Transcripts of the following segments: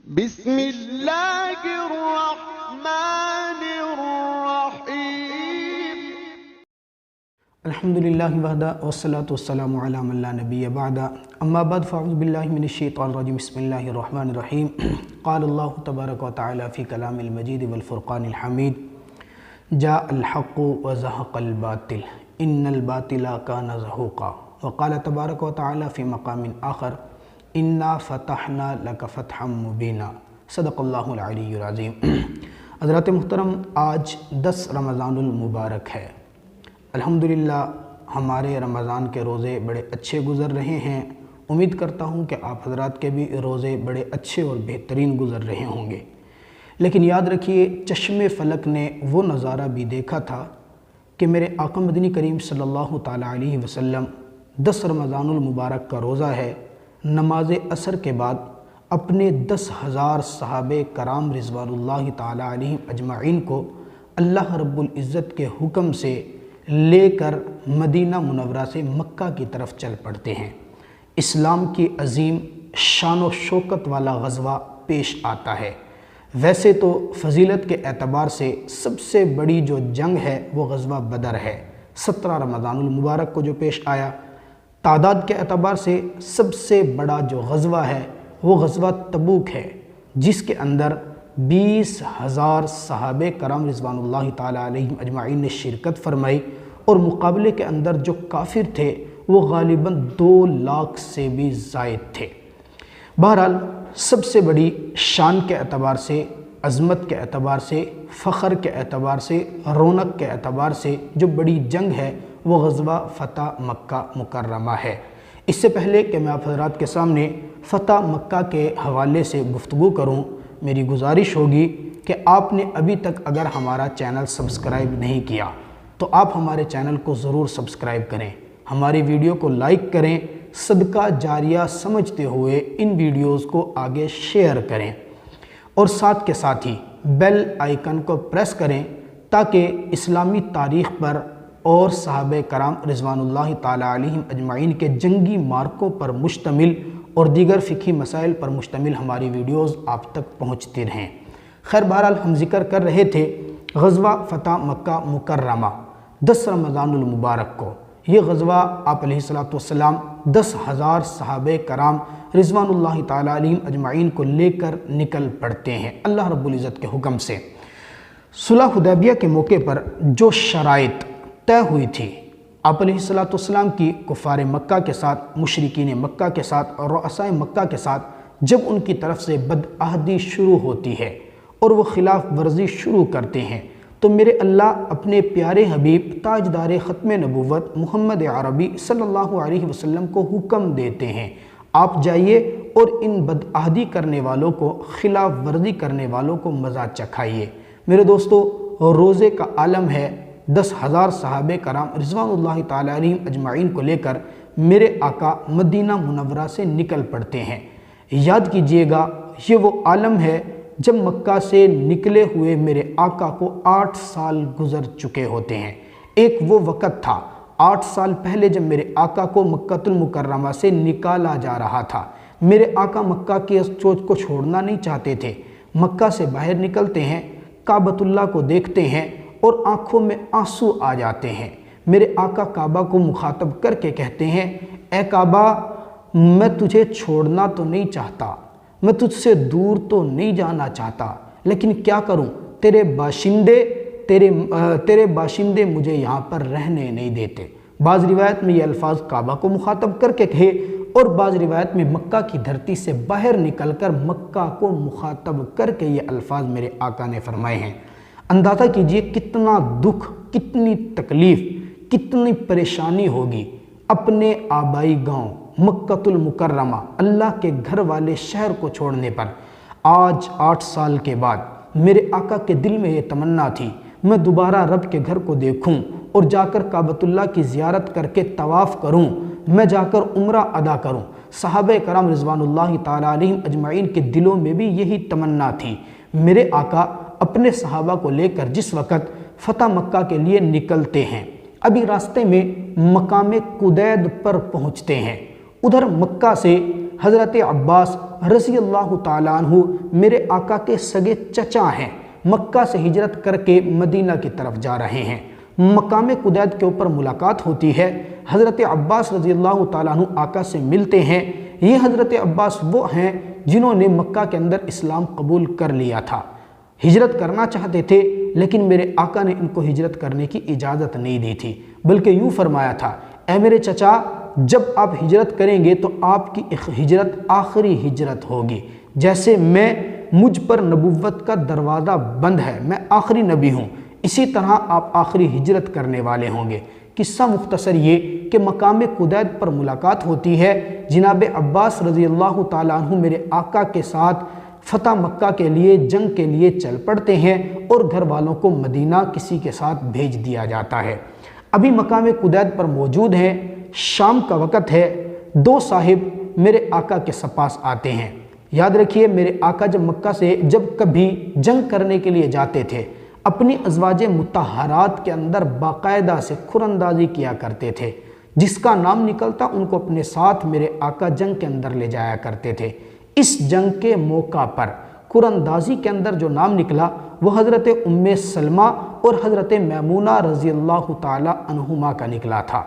بسم اللہ الرحمن الرحیم الحمدللہ وحدہ والصلاة والسلام علی من لا نبی بعد اما بعد فاعوذ باللہ من الشیطان الرجیم بسم اللہ الرحمن الرحیم قال اللہ تبارک و تعالی فی کلام المجید والفرقان الحمید جاء الحق وزهق الباطل ان الباطل کان زہوقا وقال تبارک و تعالی فی مقام آخر انا فتحنا لک فتحا مبینا صدق اللہ العلی العظیم۔ حضرات محترم، آج 10 رمضان المبارک ہے۔ الحمدللہ ہمارے رمضان کے روزے بڑے اچھے گزر رہے ہیں۔ امید کرتا ہوں کہ آپ حضرات کے بھی روزے بڑے اچھے اور بہترین گزر رہے ہوں گے، لیکن یاد رکھیے چشم فلک نے وہ نظارہ بھی دیکھا تھا کہ میرے آقا مدنی کریم صلی اللہ تعالیٰ علیہ وسلم 10 رمضان المبارک کا روزہ ہے، نماز عصر کے بعد اپنے 10,000 صحابہ کرام رضوان اللہ تعالیٰ علیہم اجمعین کو اللہ رب العزت کے حکم سے لے کر مدینہ منورہ سے مکہ کی طرف چل پڑتے ہیں۔ اسلام کی عظیم شان و شوکت والا غزوہ پیش آتا ہے۔ ویسے تو فضیلت کے اعتبار سے سب سے بڑی جو جنگ ہے وہ غزوہ بدر ہے، 17 رمضان المبارک کو جو پیش آیا۔ تعداد کے اعتبار سے سب سے بڑا جو غزوہ ہے وہ غزوہ تبوک ہے، جس کے اندر 20,000 صحابہ کرام رضوان اللہ تعالیٰ علیہم اجمعین نے شرکت فرمائی، اور مقابلے کے اندر جو کافر تھے وہ غالباً 2 لاکھ سے بھی زائد تھے۔ بہرحال سب سے بڑی شان کے اعتبار سے، عظمت کے اعتبار سے، فخر کے اعتبار سے، رونق کے اعتبار سے جو بڑی جنگ ہے وہ غزوہ فتح مکہ مکرمہ ہے۔ اس سے پہلے کہ میں آپ حضرات کے سامنے فتح مکہ کے حوالے سے گفتگو کروں، میری گزارش ہوگی کہ آپ نے ابھی تک اگر ہمارا چینل سبسکرائب نہیں کیا تو آپ ہمارے چینل کو ضرور سبسکرائب کریں، ہماری ویڈیو کو لائک کریں، صدقہ جاریہ سمجھتے ہوئے ان ویڈیوز کو آگے شیئر کریں، اور ساتھ کے ساتھ ہی بیل آئیکن کو پریس کریں تاکہ اسلامی تاریخ پر اور صحابہ کرام رضوان اللہ تعالیٰ علیہم اجمعین کے جنگی مارکوں پر مشتمل اور دیگر فقہی مسائل پر مشتمل ہماری ویڈیوز آپ تک پہنچتی رہیں۔ خیر، بہرحال ہم ذکر کر رہے تھے غزوہ فتح مکہ مکرمہ 10 رمضان المبارک کو۔ یہ غزوہ آپ علیہ السلام 10,000 صحابہ کرام رضوان اللہ تعالیٰ علیہم اجمعین کو لے کر نکل پڑتے ہیں اللہ رب العزت کے حکم سے۔ صلح حدیبیہ کے موقع پر جو شرائط طے ہوئی تھی آپ علیہ السلام کی کفار مکہ کے ساتھ، مشرکین مکہ کے ساتھ اور رؤساء مکہ کے ساتھ، جب ان کی طرف سے بدعہدی شروع ہوتی ہے اور وہ خلاف ورزی شروع کرتے ہیں تو میرے اللہ اپنے پیارے حبیب تاجدار ختم نبوت محمد عربی صلی اللہ علیہ وسلم کو حکم دیتے ہیں، آپ جائیے اور ان بدعہدی کرنے والوں کو، خلاف ورزی کرنے والوں کو مزہ چکھائیے۔ میرے دوستو، روزے کا عالم ہے، 10,000 صحابہ کرام رضوان اللہ تعالیٰ علیہم اجمعین کو لے کر میرے آقا مدینہ منورہ سے نکل پڑتے ہیں۔ یاد کیجئے گا، یہ وہ عالم ہے جب مکہ سے نکلے ہوئے میرے آقا کو 8 سال گزر چکے ہوتے ہیں۔ ایک وہ وقت تھا 8 سال پہلے جب میرے آقا کو مکہ المکرمہ سے نکالا جا رہا تھا۔ میرے آقا مکہ کی سوچ کو چھوڑنا نہیں چاہتے تھے۔ مکہ سے باہر نکلتے ہیں، کعبۃ اللہ کو دیکھتے ہیں اور آنکھوں میں آنسو آ جاتے ہیں۔ میرے آقا کعبہ کو مخاطب کر کے کہتے ہیں، اے کعبہ، میں تجھے چھوڑنا تو نہیں چاہتا، میں تجھ سے دور تو نہیں جانا چاہتا، لیکن کیا کروں، تیرے باشندے مجھے یہاں پر رہنے نہیں دیتے۔ بعض روایت میں یہ الفاظ کعبہ کو مخاطب کر کے کہے، اور بعض روایت میں مکہ کی دھرتی سے باہر نکل کر مکہ کو مخاطب کر کے یہ الفاظ میرے آقا نے فرمائے ہیں۔ اندازہ کیجئے کتنا دکھ، کتنی تکلیف، کتنی پریشانی ہوگی اپنے آبائی گاؤں مکہ المکرمہ، اللہ کے گھر والے شہر کو چھوڑنے پر۔ آج 8 سال کے بعد میرے آقا کے دل میں یہ تمنا تھی میں دوبارہ رب کے گھر کو دیکھوں اور جا کر کعبۃ اللہ کی زیارت کر کے طواف کروں، میں جا کر عمرہ ادا کروں۔ صحابہ کرام رضوان اللہ تعالیٰ علیہم اجمعین کے دلوں میں بھی یہی تمنا تھی۔ میرے آقا اپنے صحابہ کو لے کر جس وقت فتح مکہ کے لیے نکلتے ہیں، ابھی راستے میں مقام قدید پر پہنچتے ہیں۔ ادھر مکہ سے حضرت عباس رضی اللہ تعالیٰ عنہ میرے آقا کے سگے چچا ہیں، مکہ سے ہجرت کر کے مدینہ کی طرف جا رہے ہیں۔ مقام قدید کے اوپر ملاقات ہوتی ہے، حضرت عباس رضی اللہ تعالیٰ عنہ آقا سے ملتے ہیں۔ یہ حضرت عباس وہ ہیں جنہوں نے مکہ کے اندر اسلام قبول کر لیا تھا، ہجرت کرنا چاہتے تھے لیکن میرے آقا نے ان کو ہجرت کرنے کی اجازت نہیں دی تھی، بلکہ یوں فرمایا تھا، اے میرے چچا جب آپ ہجرت کریں گے تو آپ کی ہجرت آخری ہجرت ہوگی، جیسے مجھ پر نبوت کا دروازہ بند ہے، میں آخری نبی ہوں، اسی طرح آپ آخری ہجرت کرنے والے ہوں گے۔ قصہ مختصر یہ کہ مقام قدید پر ملاقات ہوتی ہے، جناب عباس رضی اللہ تعالیٰ عنہ میرے آقا کے ساتھ فتح مکہ کے لیے جنگ کے لیے چل پڑتے ہیں اور گھر والوں کو مدینہ کسی کے ساتھ بھیج دیا جاتا ہے۔ ابھی مقام قدید پر موجود ہیں، شام کا وقت ہے، دو صاحب میرے آقا کے پاس آتے ہیں۔ یاد رکھیے میرے آقا جب مکہ سے جب کبھی جنگ کرنے کے لیے جاتے تھے اپنی ازواج مطہرات کے اندر باقاعدہ سے کھراندازی کیا کرتے تھے، جس کا نام نکلتا ان کو اپنے ساتھ میرے آقا جنگ کے اندر لے جایا کرتے تھے۔ اس جنگ کے موقع پر کھراندازی کے اندر جو نام نکلا وہ حضرت ام سلمہ اور حضرت میمونہ رضی اللہ تعالی عنہما کا نکلا تھا۔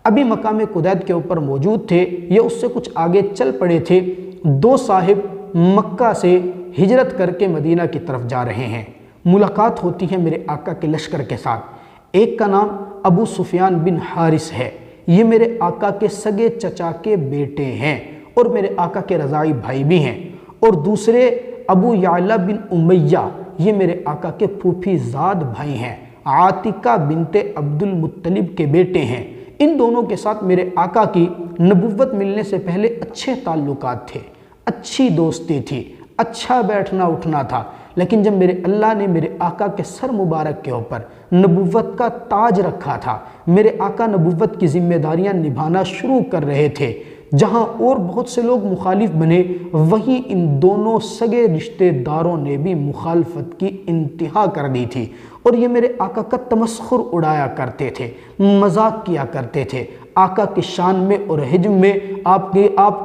ابھی مقام قدید کے اوپر موجود تھے، یہ اس سے کچھ آگے چل پڑے تھے۔ دو صاحب مکہ سے ہجرت کر کے مدینہ کی طرف جا رہے ہیں، ملاقات ہوتی ہے میرے آقا کے لشکر کے ساتھ۔ ایک کا نام ابو سفیان بن حارث ہے، یہ میرے آقا کے سگے چچا کے بیٹے ہیں اور میرے آقا کے رضاعی بھائی بھی ہیں، اور دوسرے ابو یعلا بن امیہ، یہ میرے آقا کے پھوپھی زاد بھائی ہیں، عاتقہ بنت عبد المطلب کے بیٹے ہیں۔ ان دونوں کے ساتھ میرے آقا کی نبوت ملنے سے پہلے اچھے تعلقات تھے، اچھی دوستی تھی، اچھا بیٹھنا اٹھنا تھا، لیکن جب میرے اللہ نے میرے آقا کے سر مبارک کے اوپر نبوت کا تاج رکھا تھا، میرے آقا نبوت کی ذمہ داریاں نبھانا شروع کر رہے تھے، جہاں اور بہت سے لوگ مخالف بنے وہیں ان دونوں سگے رشتہ داروں نے بھی مخالفت کی انتہا کر دی تھی، اور یہ میرے آقا کا تمسخر اڑایا کرتے تھے، مذاق کیا کرتے تھے، آقا کی شان میں اور حجم میں آپ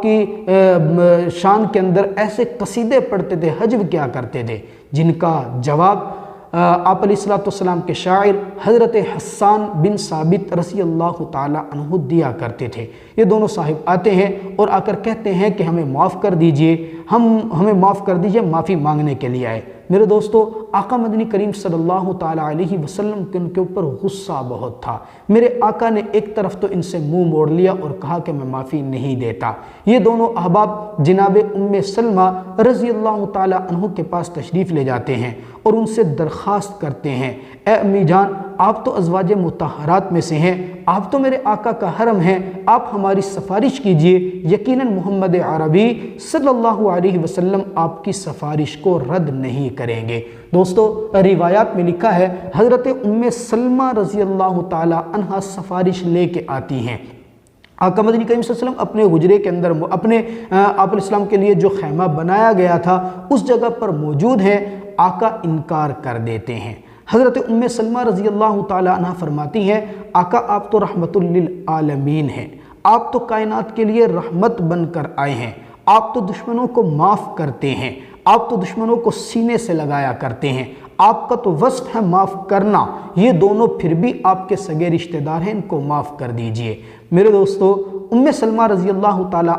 کی شان کے اندر ایسے قصیدے پڑھتے تھے، حجب کیا کرتے تھے، جن کا جواب آپ علیہ السلام کے شاعر حضرت حسان بن ثابت رضی اللہ تعالی عنہ دیا کرتے تھے۔ یہ دونوں صاحب آتے ہیں اور آ کر کہتے ہیں کہ ہمیں معاف کر دیجئے، ہمیں معاف کر دیجئے، معافی مانگنے کے لیے آئے۔ میرے دوستو، آقا مدنی کریم صلی اللہ تعالی علیہ وسلم کے ان کے اوپر غصہ بہت تھا۔ میرے آقا نے ایک طرف تو ان سے منہ موڑ لیا اور کہا کہ میں معافی نہیں دیتا۔ یہ دونوں احباب جناب ام سلمہ رضی اللہ تعالی عنہ کے پاس تشریف لے جاتے ہیں اور ان سے درخواست کرتے ہیں، اے امی جان، آپ تو ازواج مطہرات میں سے ہیں، آپ تو میرے آقا کا حرم ہیں، آپ ہماری سفارش کیجئے، یقیناً محمد عربی صلی اللہ علیہ وسلم آپ کی سفارش کو رد نہیں کریں گے۔ دوستو، روایات میں لکھا ہے حضرت ام سلمہ رضی اللہ تعالی عنہ سفارش لے کے آتی ہیں۔ آقا مدنی کریم صلی اللہ علیہ وسلم اپنے حجرے کے اندر اپنے آپ علیہ السلام کے لیے جو خیمہ بنایا گیا تھا اس جگہ پر موجود ہیں، آقا انکار کر دیتے ہیں۔ حضرت ام سلمہ رضی اللہ تعالی عنہ فرماتی ہیں، آقا آپ تو رحمت للعالمین ہیں، آپ تو کائنات کے لیے رحمت بن کر آئے ہیں، آپ تو دشمنوں کو معاف کرتے ہیں، آپ تو دشمنوں کو سینے سے لگایا کرتے ہیں، آپ کا تو وصف ہے معاف کرنا، یہ دونوں پھر بھی آپ کے سگے رشتہ دار ہیں، ان کو معاف کر دیجئے۔ میرے دوستو، ام سلمہ رضی اللہ تعالی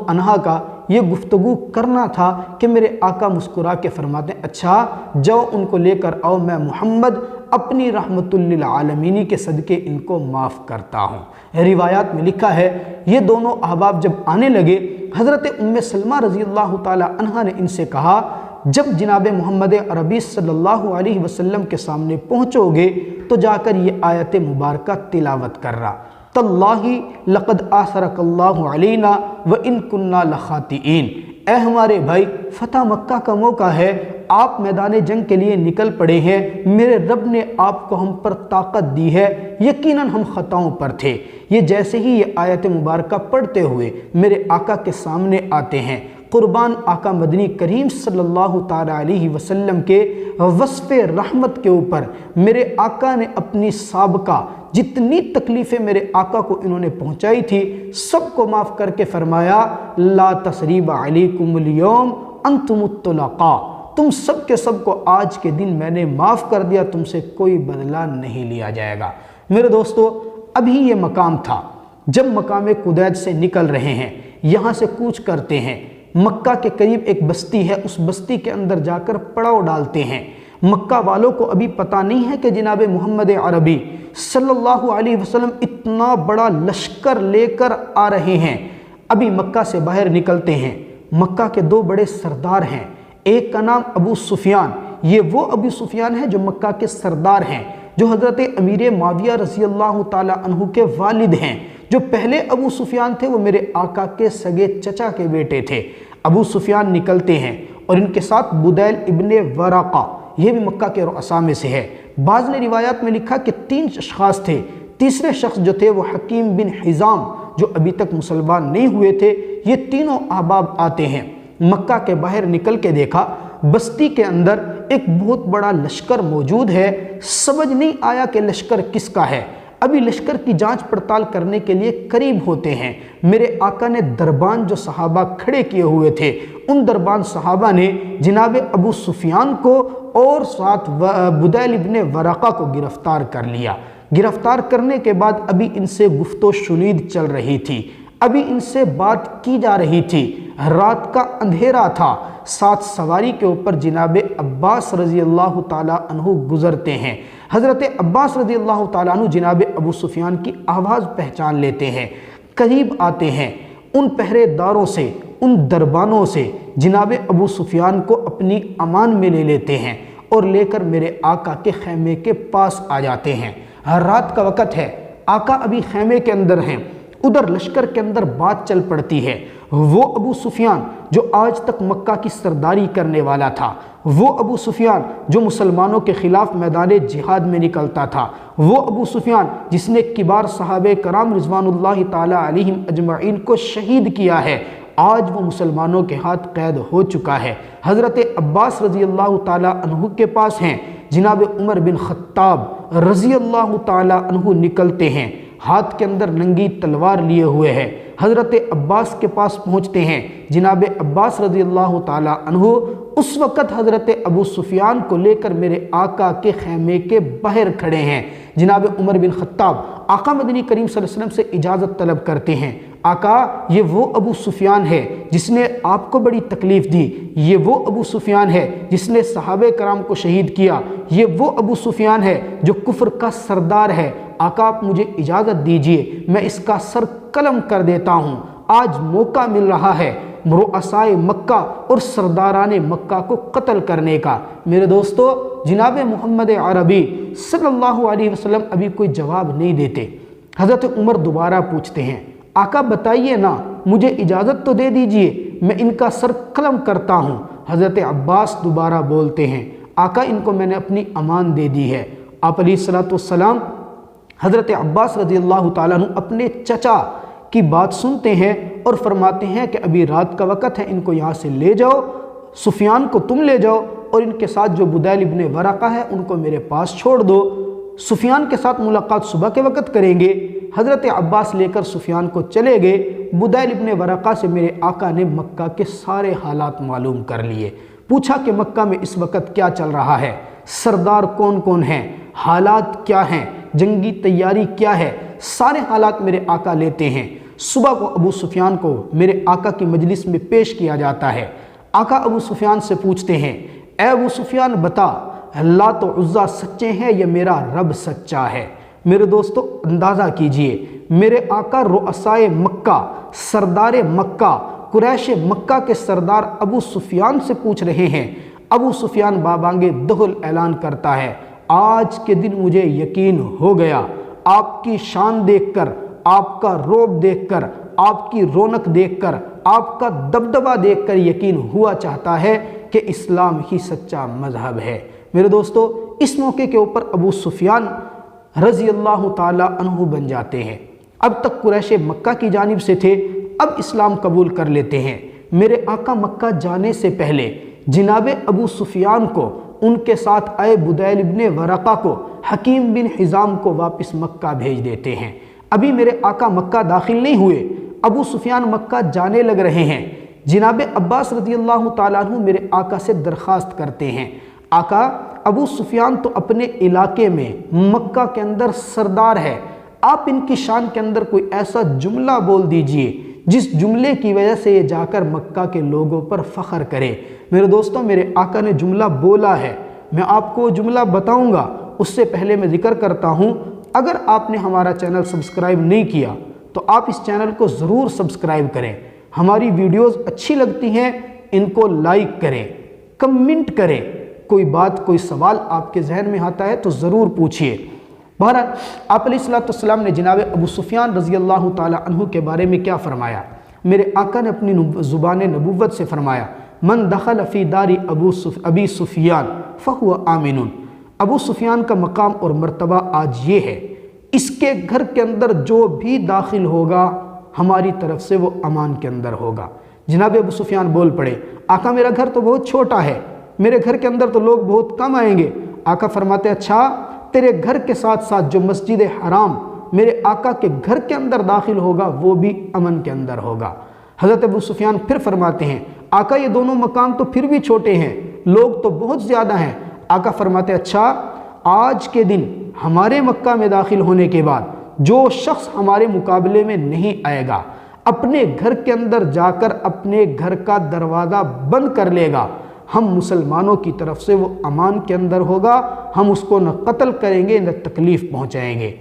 عنہ کا یہ گفتگو کرنا تھا کہ میرے آقا مسکرا کے فرماتے ہیں، اچھا جاؤ ان کو لے کر آؤ، میں محمد اپنی رحمت للعالمین کے صدقے ان کو معاف کرتا ہوں۔ روایات میں لکھا ہے یہ دونوں احباب جب آنے لگے، حضرت ام سلمہ رضی اللہ تعالی عنہ نے ان سے کہا، جب جناب محمد عربی صلی اللہ علیہ وسلم کے سامنے پہنچو گے تو جا کر یہ آیت مبارکہ تلاوت کر رہا، تاللہ لقد آثرک اللہ علینا وان کنا لخاطئین، اے ہمارے بھائی فتح مکہ کا موقع ہے، آپ میدان جنگ کے لیے نکل پڑے ہیں، میرے رب نے آپ کو ہم پر طاقت دی ہے، یقیناً ہم خطاؤں پر تھے۔ یہ جیسے ہی یہ آیت مبارکہ پڑھتے ہوئے میرے آقا کے سامنے آتے ہیں، قربان آقا مدنی کریم صلی اللہ تعالی علیہ وسلم کے وصف رحمت کے اوپر میرے آقا نے اپنی سابقہ جتنی تکلیفیں میرے آقا کو انہوں نے پہنچائی تھی سب کو معاف کر کے فرمایا لا تثریب علیکم اليوم انتم الطلقاء، تم سب کے سب کو آج کے دن میں نے معاف کر دیا، تم سے کوئی بدلہ نہیں لیا جائے گا۔ میرے دوستو ابھی یہ مقام تھا جب مقام قدید سے نکل رہے ہیں، یہاں سے کوچ کرتے ہیں، مکہ کے قریب ایک بستی ہے، اس بستی کے اندر جا کر پڑاؤ ڈالتے ہیں۔ مکہ والوں کو ابھی پتہ نہیں ہے کہ جناب محمد عربی صلی اللہ علیہ وسلم اتنا بڑا لشکر لے کر آ رہے ہیں۔ ابھی مکہ سے باہر نکلتے ہیں، مکہ کے دو بڑے سردار ہیں، ایک کا نام ابو سفیان، یہ وہ ابو سفیان ہے جو مکہ کے سردار ہیں، جو حضرت امیر معاویہ رضی اللہ تعالی عنہ کے والد ہیں۔ جو پہلے ابو سفیان تھے وہ میرے آقا کے سگے چچا کے بیٹے تھے۔ ابو سفیان نکلتے ہیں اور ان کے ساتھ بدیل ابن ورقہ، یہ بھی مکہ کے رؤساء میں سے ہے۔ بعض نے روایات میں لکھا کہ 3 اشخاص تھے، تیسرے شخص جو تھے وہ حکیم بن حزام جو ابھی تک مسلمان نہیں ہوئے تھے۔ یہ تینوں احباب آتے ہیں، مکہ کے باہر نکل کے دیکھا بستی کے اندر ایک بہت بڑا لشکر موجود ہے، سمجھ نہیں آیا کہ لشکر کس کا ہے۔ ابھی لشکر کی جانچ پڑتال کرنے کے لیے قریب ہوتے ہیں، میرے آقا نے دربان جو صحابہ کھڑے کیے ہوئے تھے ان دربان صحابہ نے جناب ابو سفیان کو اور ساتھ بدیل ابن ورقہ کو گرفتار کر لیا۔ گرفتار کرنے کے بعد ابھی ان سے گفت و شنید چل رہی تھی، ابھی ان سے بات کی جا رہی تھی، رات کا اندھیرا تھا، ساتھ سواری کے اوپر جناب عباس رضی اللہ تعالیٰ عنہ گزرتے ہیں۔ حضرت عباس رضی اللہ تعالیٰ عنہ جناب ابو سفیان کی آواز پہچان لیتے ہیں، قریب آتے ہیں، ان پہرے داروں سے ان دربانوں سے جناب ابو سفیان کو اپنی امان میں لے لیتے ہیں اور لے کر میرے آقا کے خیمے کے پاس آ جاتے ہیں۔ رات کا وقت ہے، آقا ابھی خیمے کے اندر ہیں، ادھر لشکر کے اندر بات چل پڑتی ہے۔ وہ ابو سفیان جو آج تک مکہ کی سرداری کرنے والا تھا، وہ ابو سفیان جو مسلمانوں کے خلاف میدان جہاد میں نکلتا تھا، وہ ابو سفیان جس نے کبار صحابہ کرام رضوان اللہ تعالی علیہم اجمعین کو شہید کیا ہے، آج وہ مسلمانوں کے ہاتھ قید ہو چکا ہے۔ حضرت عباس رضی اللہ تعالی عنہ کے پاس ہیں، جناب عمر بن خطاب رضی اللہ تعالی عنہ نکلتے ہیں، ہاتھ کے اندر ننگی تلوار لیے ہوئے ہیں، حضرت عباس کے پاس پہنچتے ہیں۔ جناب عباس رضی اللہ تعالی عنہ اس وقت حضرت ابو سفیان کو لے کر میرے آقا کے خیمے کے باہر کھڑے ہیں۔ جناب عمر بن خطاب آقا مدنی کریم صلی اللہ علیہ وسلم سے اجازت طلب کرتے ہیں، آقا یہ وہ ابو سفیان ہے جس نے آپ کو بڑی تکلیف دی، یہ وہ ابو سفیان ہے جس نے صحابہ کرام کو شہید کیا، یہ وہ ابو سفیان ہے جو کفر کا سردار ہے، آقا آپ مجھے اجازت دیجئے میں اس کا سر قلم کر دیتا ہوں۔ آج موقع مل رہا ہے رؤسائے مکہ اور سرداران مکہ کو قتل کرنے کا۔ میرے دوستو جناب محمد عربی صلی اللہ علیہ وسلم ابھی کوئی جواب نہیں دیتے۔ حضرت عمر دوبارہ پوچھتے ہیں، آقا بتائیے نا، مجھے اجازت تو دے دیجئے میں ان کا سر قلم کرتا ہوں۔ حضرت عباس دوبارہ بولتے ہیں، آقا ان کو میں نے اپنی امان دے دی ہے۔ آپ علیہ الصلوۃ والسلام حضرت عباس رضی اللہ تعالیٰ عنہ اپنے چچا کی بات سنتے ہیں اور فرماتے ہیں کہ ابھی رات کا وقت ہے، ان کو یہاں سے لے جاؤ، سفیان کو تم لے جاؤ اور ان کے ساتھ جو بدیل ابن ورقہ ہے ان کو میرے پاس چھوڑ دو، سفیان کے ساتھ ملاقات صبح کے وقت کریں گے۔ حضرت عباس لے کر سفیان کو چلے گئے۔ بدیل ابن ورقہ سے میرے آقا نے مکہ کے سارے حالات معلوم کر لیے، پوچھا کہ مکہ میں اس وقت کیا چل رہا ہے، سردار کون کون ہیں، حالات کیا ہیں، جنگی تیاری کیا ہے، سارے حالات میرے آقا لیتے ہیں۔ صبح کو ابو سفیان کو میرے آقا کی مجلس میں پیش کیا جاتا ہے۔ آقا ابو سفیان سے پوچھتے ہیں، اے ابو سفیان بتا، لات و عزیٰ سچے ہیں یا میرا رب سچا ہے؟ میرے دوستو اندازہ کیجئے، میرے آقا رؤسائے مکہ، سردار مکہ، قریش مکہ کے سردار ابو سفیان سے پوچھ رہے ہیں۔ ابو سفیان بابانگِ دہل اعلان کرتا ہے، آج کے دن مجھے یقین ہو گیا، آپ کی شان دیکھ کر، آپ کا رعب دیکھ کر، آپ کی رونق دیکھ کر، آپ کا دبدبہ دیکھ کر یقین ہوا چاہتا ہے کہ اسلام ہی سچا مذہب ہے۔ میرے دوستو اس موقع کے اوپر ابو سفیان رضی اللہ تعالیٰ عنہ بن جاتے ہیں۔ اب تک قریش مکہ کی جانب سے تھے، اب اسلام قبول کر لیتے ہیں۔ میرے آقا مکہ جانے سے پہلے جناب ابو سفیان کو، ان کے ساتھ آئے بدیل ابن ورقہ کو حکیم بن حزام کو واپس مکہ بھیج دیتے ہیں۔ ابھی میرے آقا مکہ داخل نہیں ہوئے، ابو سفیان مکہ جانے لگ رہے ہیں۔ جناب عباس رضی اللہ تعالیٰ عنہ میرے آقا سے درخواست کرتے ہیں، آقا ابو سفیان تو اپنے علاقے میں مکہ کے اندر سردار ہے، آپ ان کی شان کے اندر کوئی ایسا جملہ بول دیجئے جس جملے کی وجہ سے یہ جا کر مکہ کے لوگوں پر فخر کرے۔ میرے دوستوں، میرے آقا نے جملہ بولا ہے، میں آپ کو جملہ بتاؤں گا، اس سے پہلے میں ذکر کرتا ہوں، اگر آپ نے ہمارا چینل سبسکرائب نہیں کیا تو آپ اس چینل کو ضرور سبسکرائب کریں، ہماری ویڈیوز اچھی لگتی ہیں ان کو لائک کریں، کمنٹ کریں، کوئی بات کوئی سوال آپ کے ذہن میں آتا ہے تو ضرور پوچھئے۔ بہرحال آپ علیہ السلام نے جناب ابو سفیان رضی اللہ تعالی عنہ کے بارے میں کیا فرمایا؟ میرے آقا نے اپنی زبان نبوت سے فرمایا، من دخل فی دار ابی سفیان فہو آمن۔ ابو سفیان کا مقام اور مرتبہ آج یہ ہے، اس کے گھر کے اندر جو بھی داخل ہوگا ہماری طرف سے وہ امان کے اندر ہوگا۔ جناب ابو سفیان بول پڑے، آقا میرا گھر تو بہت چھوٹا ہے، میرے گھر کے اندر تو لوگ بہت کم آئیں گے۔ آقا فرماتے، اچھا تیرے گھر کے ساتھ ساتھ جو مسجد حرام میرے آقا کے گھر کے اندر داخل ہوگا وہ بھی امن کے اندر ہوگا۔ حضرت ابو سفیان پھر فرماتے ہیں، آقا یہ دونوں مقام تو پھر بھی چھوٹے ہیں، لوگ تو بہت زیادہ ہیں۔ آقا فرماتے، اچھا آج کے دن ہمارے مکہ میں داخل ہونے کے بعد جو شخص ہمارے مقابلے میں نہیں آئے گا، اپنے گھر کے اندر جا کر اپنے گھر کا دروازہ بند کر لے گا، ہم مسلمانوں کی طرف سے وہ امان کے اندر ہوگا، ہم اس کو نہ قتل کریں گے نہ تکلیف پہنچائیں گے۔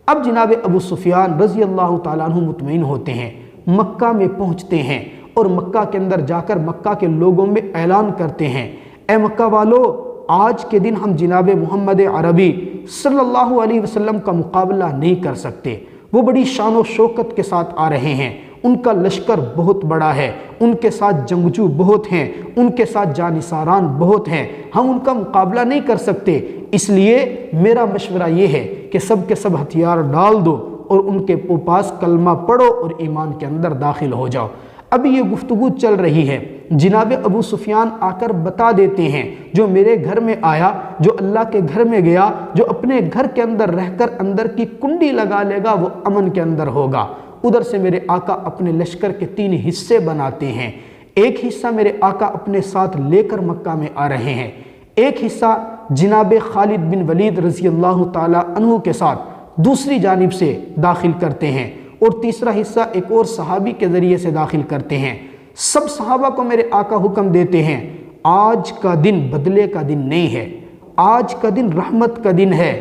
اب جناب ابو سفیان رضی اللہ تعالیٰ عنہ مطمئن ہوتے ہیں، مکہ میں پہنچتے ہیں اور مکہ کے اندر جا کر مکہ کے لوگوں میں اعلان کرتے ہیں، اے مکہ والو، آج کے دن ہم جناب محمد عربی صلی اللہ علیہ وسلم کا مقابلہ نہیں کر سکتے، وہ بڑی شان و شوکت کے ساتھ آ رہے ہیں، ان کا لشکر بہت بڑا ہے، ان کے ساتھ جنگجو بہت ہیں، ان کے ساتھ جانثاران بہت ہیں، ہم ان کا مقابلہ نہیں کر سکتے، اس لیے میرا مشورہ یہ ہے کہ سب کے سب ہتھیار ڈال دو اور ان کے پاس کلمہ پڑھو اور ایمان کے اندر داخل ہو جاؤ۔ ابھی یہ گفتگو چل رہی ہے، جناب ابو سفیان آ کر بتا دیتے ہیں، جو میرے گھر میں آیا، جو اللہ کے گھر میں گیا، جو اپنے گھر کے اندر رہ کر اندر کی کنڈی لگا لے گا وہ امن کے اندر ہوگا۔ ادھر سے میرے آقا اپنے لشکر کے 3 حصے بناتے ہیں، ایک حصہ میرے آقا اپنے ساتھ لے کر مکہ میں آ رہے ہیں، ایک حصہ جناب خالد بن ولید رضی اللہ تعالی عنہ کے ساتھ دوسری جانب سے داخل کرتے ہیں، اور تیسرا حصہ ایک اور صحابی کے ذریعے سے داخل کرتے ہیں۔ سب صحابہ کو میرے آقا حکم دیتے ہیں، آج کا دن بدلے کا دن نہیں ہے، آج کا دن رحمت کا دن ہے،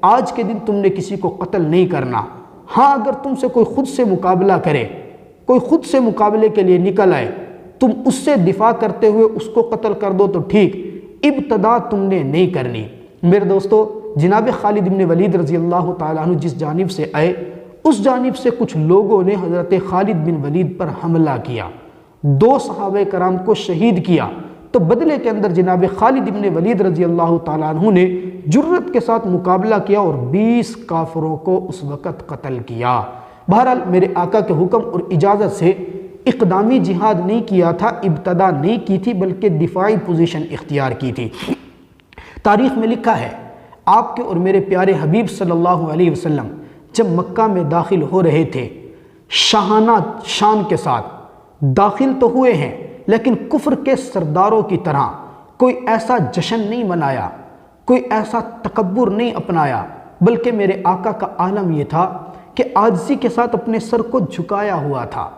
آج کے دن تم نے کسی کو قتل نہیں کرنا، ہاں اگر تم سے کوئی خود سے مقابلہ کرے، کوئی خود سے مقابلے کے لیے نکل آئے، تم اس سے دفاع کرتے ہوئے اس کو قتل کر دو تو ٹھیک، ابتدا تم نے نہیں کرنی۔ میرے دوستو، جناب خالد بن ولید رضی اللہ تعالیٰ عنہ جس جانب سے آئے، اس جانب سے کچھ لوگوں نے حضرت خالد بن ولید پر حملہ کیا، 2 صحابہ کرام کو شہید کیا، تو بدلے کے اندر جناب خالد بن ولید رضی اللہ تعالیٰ عنہ نے جرت کے ساتھ مقابلہ کیا اور 20 کافروں کو اس وقت قتل کیا۔ بہرحال میرے آقا کے حکم اور اجازت سے اقدامی جہاد نہیں کیا تھا، ابتدا نہیں کی تھی، بلکہ دفاعی پوزیشن اختیار کی تھی۔ تاریخ میں لکھا ہے، آپ کے اور میرے پیارے حبیب صلی اللہ علیہ وسلم جب مکہ میں داخل ہو رہے تھے، شاہانہ شان کے ساتھ داخل تو ہوئے ہیں، لیکن کفر کے سرداروں کی طرح کوئی ایسا جشن نہیں منایا، کوئی ایسا تکبر نہیں اپنایا، بلکہ میرے آقا کا عالم یہ تھا کہ عاجزی کے ساتھ اپنے سر کو جھکایا ہوا تھا،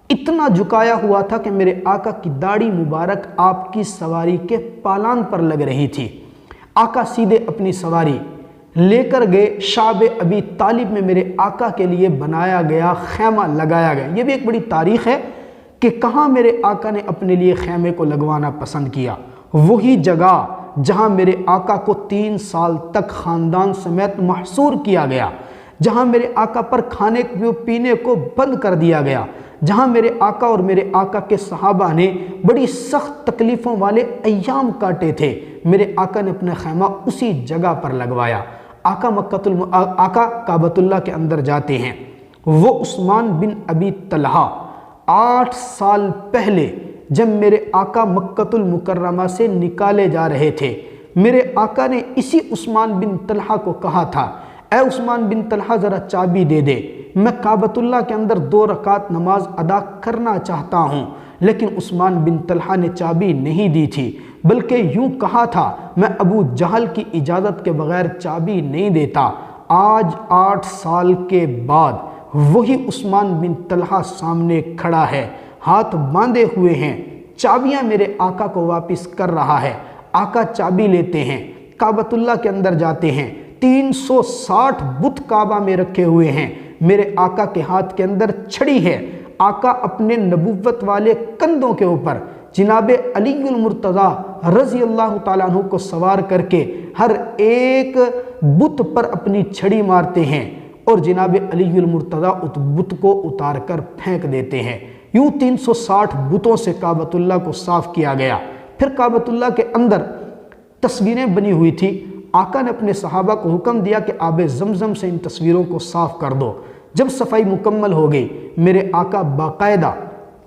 اتنا جھکایا ہوا تھا کہ میرے آقا کی داڑھی مبارک آپ کی سواری کے پالان پر لگ رہی تھی۔ آقا سیدھے اپنی سواری لے کر گئے شعب ابی طالب میں میرے آقا کے لیے بنایا گیا خیمہ لگایا گیا۔ یہ بھی ایک بڑی تاریخ ہے کہ کہاں میرے آقا نے اپنے لیے خیمے کو لگوانا پسند کیا، وہی جگہ جہاں میرے آقا کو 3 سال تک خاندان سمیت محصور کیا گیا، جہاں میرے آقا پر کھانے پینے کو بند کر دیا گیا، جہاں میرے آقا اور میرے آقا کے صحابہ نے بڑی سخت تکلیفوں والے ایام کاٹے تھے، میرے آقا نے اپنا خیمہ اسی جگہ پر لگوایا۔ آقا کعبۃ اللہ کے اندر جاتے ہیں، وہ عثمان بن ابی طلحہ 8 سال پہلے جب میرے آقا مکۃ المکرمہ سے نکالے جا رہے تھے، میرے آقا نے اسی عثمان بن طلحہ کو کہا تھا، اے عثمان بن طلحہ ذرا چابی دے دے، میں کعبۃ اللہ کے اندر 2 رکعت نماز ادا کرنا چاہتا ہوں۔ لیکن عثمان بن طلحہ نے چابی نہیں دی تھی، بلکہ یوں کہا تھا، میں ابو جہل کی اجازت کے بغیر چابی نہیں دیتا۔ آج 8 سال کے بعد وہی عثمان بن طلحہ سامنے کھڑا ہے، ہاتھ باندھے ہوئے ہیں، چابیاں میرے آقا کو واپس کر رہا ہے۔ آقا چابی لیتے ہیں، کعبۃ اللہ کے اندر جاتے ہیں، 360 بت کعبہ میں رکھے ہوئے ہیں، میرے آقا کے ہاتھ کے اندر چھڑی ہے۔ آقا اپنے نبوت والے کندھوں کے اوپر جناب علی المرتضیٰ رضی اللہ تعالیٰ عنہ کو سوار کر کے ہر ایک بت پر اپنی چھڑی مارتے ہیں اور جناب علی المرتضیٰ اس بت کو اتار کر پھینک دیتے ہیں۔ یوں 360 بتوں سے کعبۃ اللہ کو صاف کیا گیا۔ پھر کعبۃ اللہ کے اندر تصویریں بنی ہوئی تھی، آقا نے اپنے صحابہ کو حکم دیا کہ آب زمزم سے ان تصویروں کو صاف کر دو۔ جب صفائی مکمل ہو گئی، میرے آقا باقاعدہ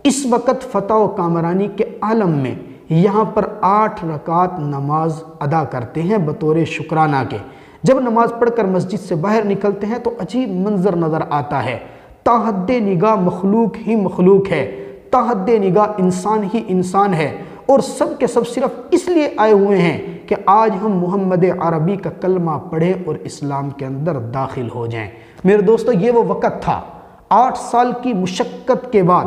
اس وقت فتح و کامرانی کے عالم میں یہاں پر 8 رکعت نماز ادا کرتے ہیں بطور شکرانہ کے۔ جب نماز پڑھ کر مسجد سے باہر نکلتے ہیں تو عجیب منظر نظر آتا ہے، تاحد نگاہ مخلوق ہی مخلوق ہے، تاحد نگاہ انسان ہی انسان ہے، اور سب کے سب صرف اس لیے آئے ہوئے ہیں کہ آج ہم محمد عربی کا کلمہ پڑھیں اور اسلام کے اندر داخل ہو جائیں۔ میرے دوستو، یہ وہ وقت تھا 8 سال کی مشقت کے بعد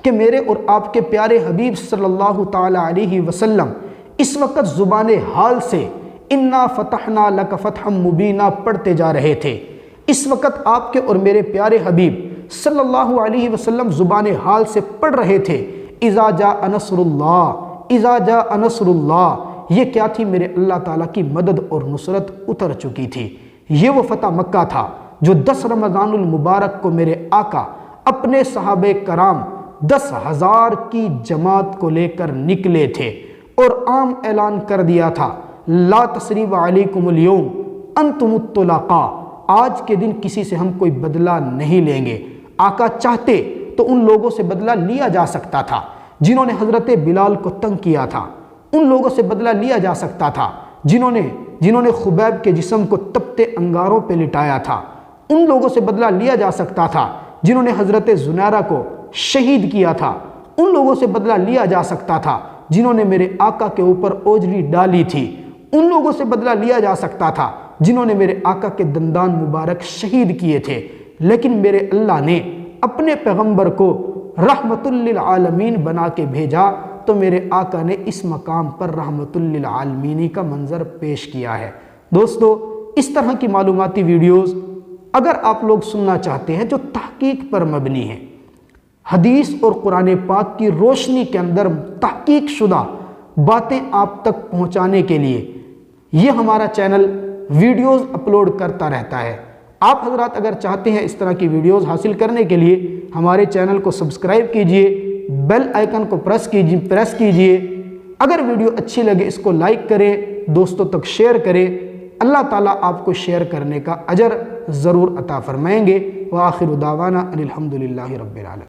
کہ میرے اور آپ کے پیارے حبیب صلی اللہ تعالی علیہ وسلم اس وقت زبان حال سے انا فتحنا لک فتحا مبینا پڑھتے جا رہے تھے۔ اس وقت آپ کے اور میرے پیارے حبیب صلی اللہ علیہ وسلم زبان حال سے پڑھ رہے تھے، اذا جاء نصر اللہ، اذا جاء نصر اللہ۔ یہ کیا تھی؟ میرے اللہ تعالیٰ کی مدد اور نصرت اتر چکی تھی۔ یہ وہ فتح مکہ تھا جو 10 رمضان المبارک کو میرے آقا اپنے صحابہ کرام 10,000 کی جماعت کو لے کر نکلے تھے اور عام اعلان کر دیا تھا، لا تثریب علیکم اليوم انتم الطلقاء، آج کے دن کسی سے ہم کوئی بدلہ نہیں لیں گے۔ آقا چاہتے تو ان لوگوں سے بدلہ لیا جا سکتا تھا جنہوں نے حضرت بلال کو تنگ کیا تھا، ان لوگوں سے بدلہ لیا جا سکتا تھا جنہوں نے خبیب کے جسم کو تپتے انگاروں پہ لٹایا تھا، ان لوگوں سے بدلہ لیا جا سکتا تھا جنہوں نے حضرت زنیرہ کو شہید کیا تھا، ان لوگوں سے بدلہ لیا جا سکتا تھا جنہوں نے میرے آقا کے اوپر اوجری ڈالی تھی، ان لوگوں سے بدلہ لیا جا سکتا تھا جنہوں نے میرے آقا کے دندان مبارک شہید کیے تھے۔ لیکن میرے اللہ نے اپنے پیغمبر کو رحمت للعالمین بنا کے بھیجا تو میرے آقا نے اس مقام پر رحمت للعالمین کا منظر پیش کیا ہے۔ دوستو، اس طرح کی معلوماتی ویڈیوز اگر آپ لوگ سننا چاہتے ہیں جو تحقیق پر مبنی ہے، حدیث اور قرآن پاک کی روشنی کے اندر تحقیق شدہ باتیں آپ تک پہنچانے کے لیے یہ ہمارا چینل ویڈیوز اپلوڈ کرتا رہتا ہے۔ آپ حضرات اگر چاہتے ہیں اس طرح کی ویڈیوز حاصل کرنے کے لیے ہمارے چینل کو سبسکرائب کیجئے، بیل آئیکن کو پریس کیجئے۔ اگر ویڈیو اچھی لگے اس کو لائک کریں، دوستوں تک شیئر کریں۔ اللہ تعالیٰ آپ کو شیئر کرنے کا اجر ضرور عطا فرمائیں گے۔ وآخر دعوانا ان الحمدللہ رب العالمین۔